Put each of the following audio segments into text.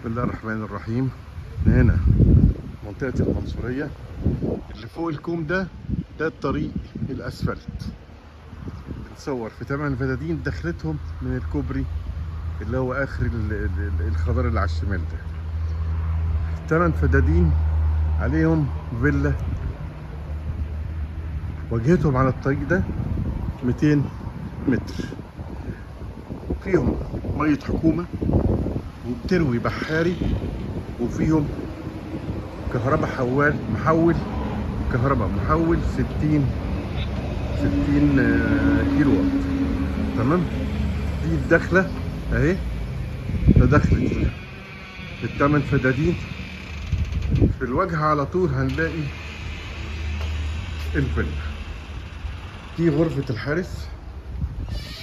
بسم الله الرحمن الرحيم. هنا منطقة المنصورية اللي فوق الكوم ده الطريق الأسفلت. بنصور في 8 فدادين دخلتهم من الكوبري اللي هو آخر الخضار اللي على الشمال ده. 8 فدادين عليهم فيلا، واجهتهم على الطريق ده 200 متر، فيهم مية حكومة وبتروي بحاري، وفيهم كهرباء محول كهرباء محول 60 كيلو واط. تمام، دي الدخلة اهي. ده دخلة الثمان فدادين. في الواجهة على طول هنلاقي الفيلا دي، غرفة الحارس،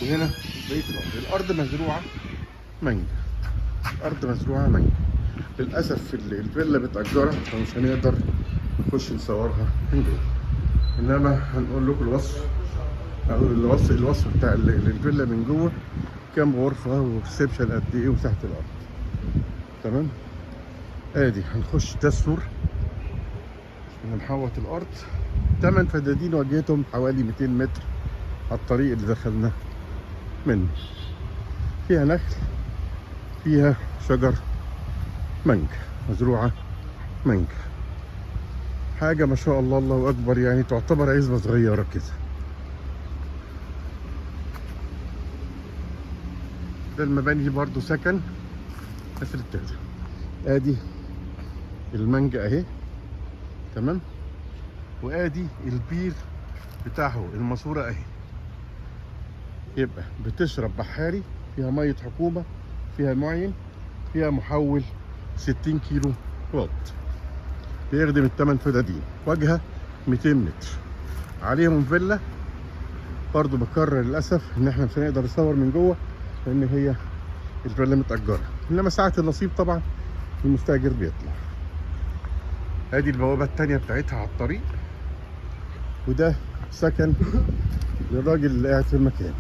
وهنا بقية الأرض مزروعة مانجا. الأرض مزروعة مانجا. للأسف الفيلا متأجرة فمش هنقدر نخش نصورها من جوه، إنما هنقول لكم الوصف بتاع الفيلا من جوه، كام غرفة وريسبشن قد إيه وتحت الأرض. تمام، ادي هنخش ده السور اللي محوط الارض. 8 فدادين واجهتهم حوالي 200 متر على الطريق اللي دخلنا منه. فيها نخل، فيها شجر مانجا، مزروعه مانجا. حاجه ما شاء الله، الله اكبر، يعني تعتبر عزبه صغيره كده. ده المباني دي برضو سكن ناس التالتة. ادي المانجا اهي. تمام، وادي البير بتاعه الماسوره اهي. يبقى بتشرب بحاري، فيها ميه حكومه، فيها معين، فيها محول 60 كيلو واط، بيخدم الثمان فدادين. واجهه 200 متر، عليهم فيلا. برضو بكرر للاسف ان احنا مش هنقدر نصور من جوه لان هي الفيلا متأجره، انما ساعه النصيب طبعا المستاجر بيطلع. ادي البوابه الثانيه بتاعتها على الطريق، وده سكن للراجل اللي قاعد في المكان.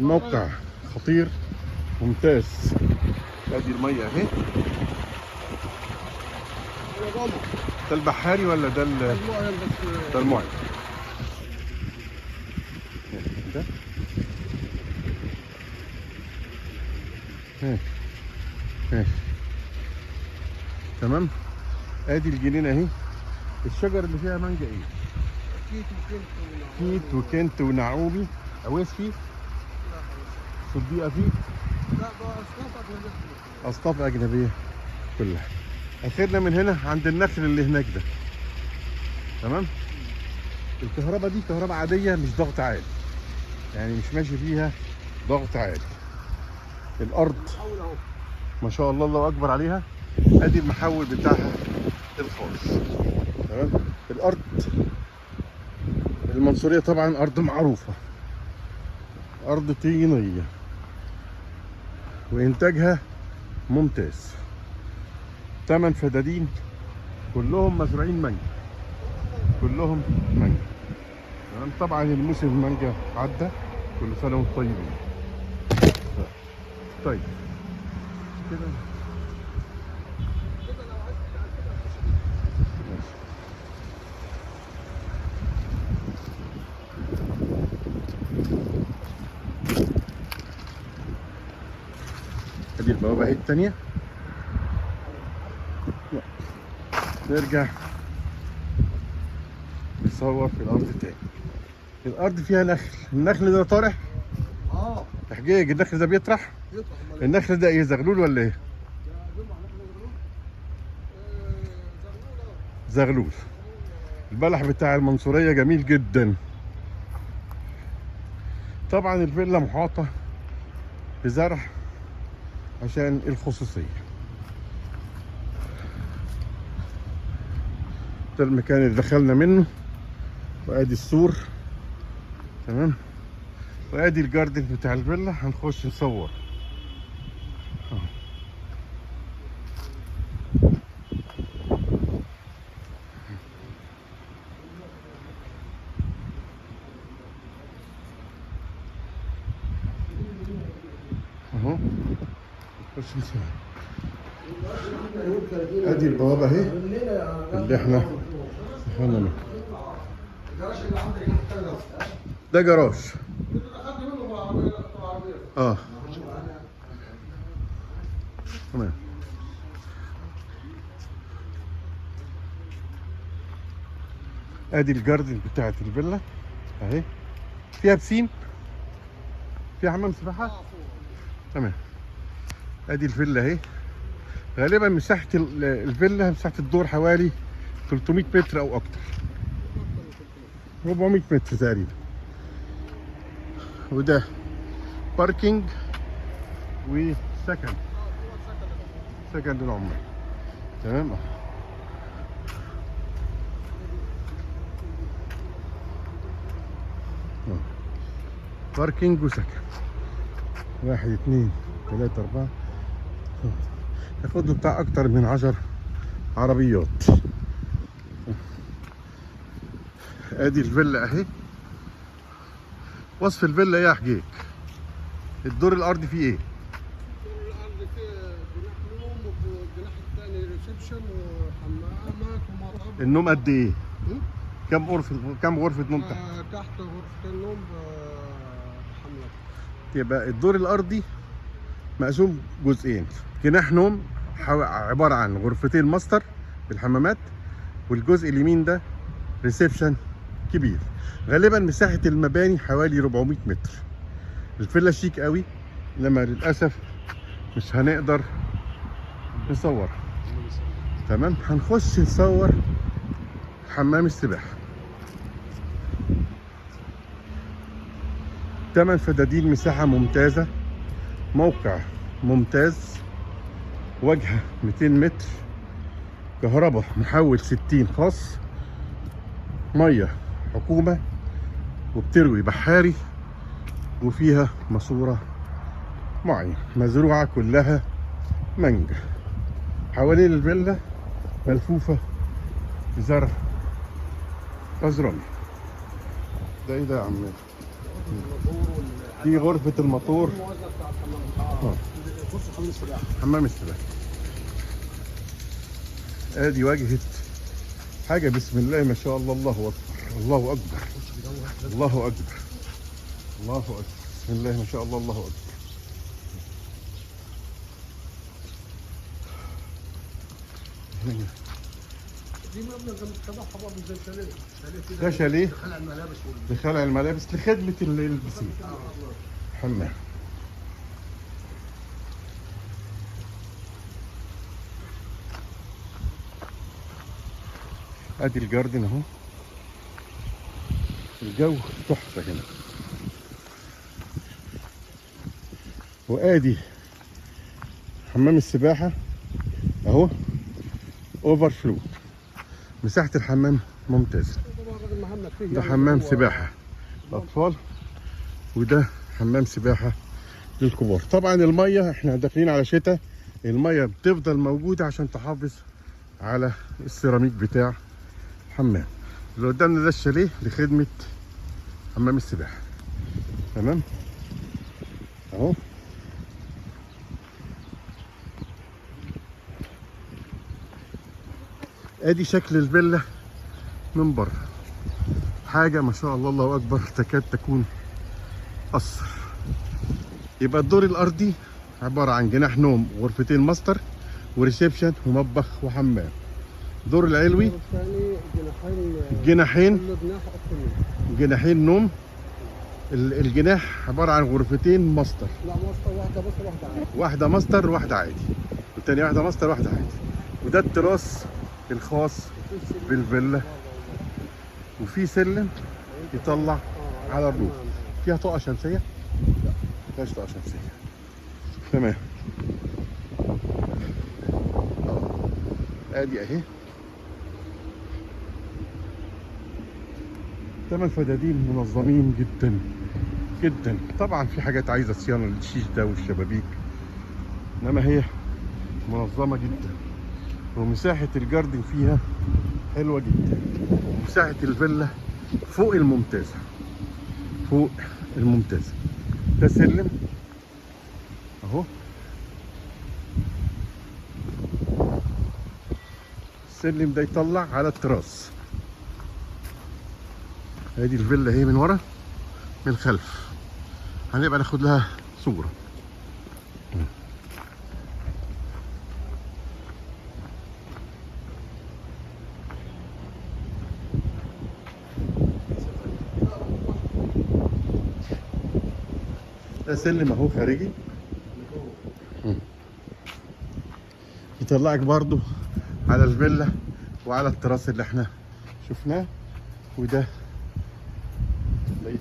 الموقع خطير ممتاز. ادي الميه اهي. ده البحاري ولا ده ده المعين؟ ده ماشي. تمام، ادي الجنينه اهي. الشجر اللي فيها مانجا ايه؟ كيت وكنت ونعومي. اويسكي صديقه فيه. لا، اصناف اجنبيه كلها. اخرنا من هنا عند النخل اللي هناك ده. تمام، الكهرباء دي كهرباء عاديه، مش ضغط عالي، يعني مش ماشي فيها ضغط عالي. الارض ما شاء الله، الله اكبر عليها. ادي المحول بتاعها الخاص. تمام، الارض المنصوريه طبعا ارض معروفه، ارض طينيه وانتاجها ممتاز. 8 فدادين كلهم مزروعين مانجا، كلهم مانجا. تمام، طبعا الموسم المانجا عدى، كل سنه وانتم طيبين. طيب كده ادي البوابه اهي التانية. نرجع نصور في الارض تاني. الارض فيها نخل، النخل ده طارح. حجيج النخل ده بيطرح. النخل ده ايه، زغلول ولا ايه؟ زغلول. البلح بتاع المنصورية جميل جدا. طبعا الفيلا محاطة بزرع عشان الخصوصية. ده المكان اللي دخلنا منه، وادي السور. تمام، وادي الجاردن بتاع الفيلا. هنخش نصور. اهو. ادي البوابه اهي اللي احنا دخلنا منها. ده جراج. اه تمام. ادي الجاردن بتاعت الفيلا اهي، فيها بسين، فيها حمام سباحه. تمام. ادي الفيلا اهي. غالبا مساحه الفيلا، مساحه الدور حوالي 300 متر او اكتر، 400 متر تقريبا. وده باركينج وسكن، سكن للعمال. تمام. باركينج وسكن، 1 2 3 4، ياخد له بتاع اكتر من 10 عربيات. ادي الفيلا اهي. وصف الفيلا ايه يا حجيج؟ الدور الارضي فيه ايه؟ الدور الارضي فيه جناح نوم، والجناح الثاني ريسبشن وحمامات ومطبخ. النوم قد ايه؟ كم غرفة نوم تحت؟ تحت غرفتين نوم بحمامات. يبقى الدور الارضي مقسوم جزئين، جناح نوم عبارة عن غرفتين ماستر بالحمامات، والجزء اليمين ده ريسبشن كبير. غالبا مساحة المباني حوالي 400 متر. الفيلا شيك قوي، انما للاسف مش هنقدر نصور. تمام. هنخش نصور حمام السباحة. 8 فدادين، مساحة ممتازة، موقع ممتاز، واجهة 200 متر، كهرباء محول 60 خاص، مية حكومة، وبتروي بحاري، وفيها ماسورة معين، مزروعة كلها مانجا. حوالين الفيلا ملفوفة بزرع أزرامي. ده ايه ده يا عم؟ دي غرفة الموتور. حمام السباحة. ادي واجهة حاجة بسم الله ما شاء الله. الله اكبر، الله اكبر، الله اكبر، الله اكبر، بسم الله ما شاء الله، الله اكبر. دي مبنى زي الصباح برضه زي شاليه. ده شاليه لخلع الملابس لخلع الملابس لخدمة البسين. حمام. ادي الجاردن اهو. الجو تحفة هنا. وادي حمام السباحة اهو، اوفر فلو. مساحة الحمام ممتازة. ده حمام سباحة للأطفال، وده حمام سباحة للكبار. طبعا المية احنا داخلين على شتاء، المية بتفضل موجودة عشان تحافظ على السيراميك بتاع الحمام. اللي قدامنا ده الشاليه لخدمة حمام السباحة. تمام اهو. ادي شكل الفيلا من بره. حاجة ما شاء الله، الله اكبر، تكاد تكون قصر. يبقى الدور الارضي عبارة عن جناح نوم، غرفتين ماستر، وريسبشن ومطبخ وحمام. الدور العلوي جناحين، جناحين نوم. الجناح عبارة عن غرفتين ماستر. لا ماستر واحدة بس، واحدة عادي. واحدة ماستر واحدة عادي، والتانية واحدة ماستر واحدة عادي. وده التراس الخاص بالفيلا، وفي سلم يطلع على الروف. فيها طاقة شمسية؟ لا مفيهاش طاقة شمسية. تمام. ادي اهي 8 فدادين منظمين جدا جدا. طبعا في حاجات عايزة صيانة للشيش ده والشبابيك، انما هي منظمة جدا. ومساحة الجاردن فيها حلوة جدا. ومساحة الفيلا فوق الممتازة، فوق الممتازة. ده سلم اهو السلم ده يطلع على التراس. ادي الفيلا اهي من ورا من الخلف، هنبقى ناخد لها صورة. ده سلم اهو خارجي يطلعك برضو على الفيلا وعلى التراس اللي احنا شفناه. وده بقية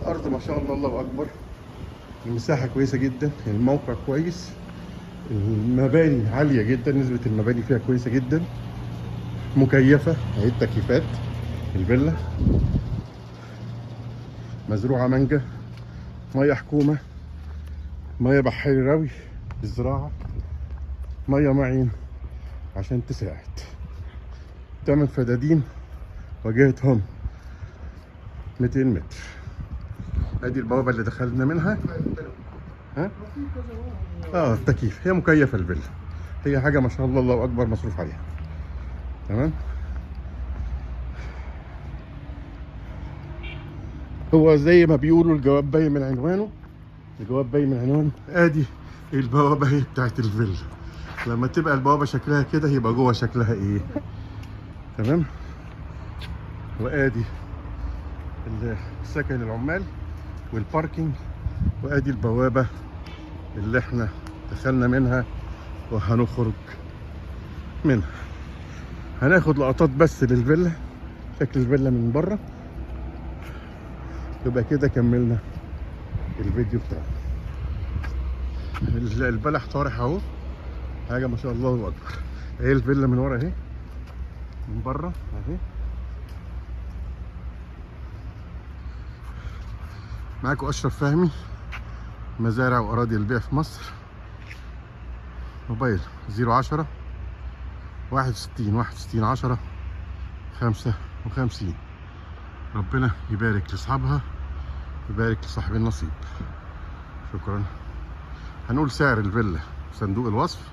الأرض ما شاء الله، الله أكبر. المساحة كويسة جدا، الموقع كويس، المباني عالية جدا، نسبة المباني فيها كويسة جدا، مكيفة اهي التكييفات. الفيلا مزروعة مانجا، مية حكومة، مية بحري روي للزراعة، مية معين عشان تساعد. 8 فدادين واجهتهم 200 متر. ادي البوابة اللي دخلنا منها. ها؟ التكييف، هي مكيفة الفيلا، هي حاجة ما شاء الله، الله أكبر، مصروف عليها. تمام. هو زي ما بيقولوا الجواب باين من عنوانه، الجواب باين من عنوانه. ادي البوابة اهي بتاعت الفيلا. لما تبقى البوابة شكلها كده يبقى جوه شكلها ايه. تمام. وادي سكن العمال والباركينج، وادي البوابة اللي احنا دخلنا منها وهنخرج منها. هناخد لقطات بس للفيلا، شكل الفيلا من بره، يبقى كده كملنا الفيديو بتاعنا. البلح طارح اهو، حاجه ما شاء الله اكبر. اهي الفيلا من ورا اهي، من بره اهي. معاكم اشرف فهمي، مزارع واراضي البيع في مصر. موبايل 010 61 10 55. ربنا يبارك لاصحابها، يبارك لصاحب النصيب. شكرا. هنقول سعر الفيلا في صندوق الوصف.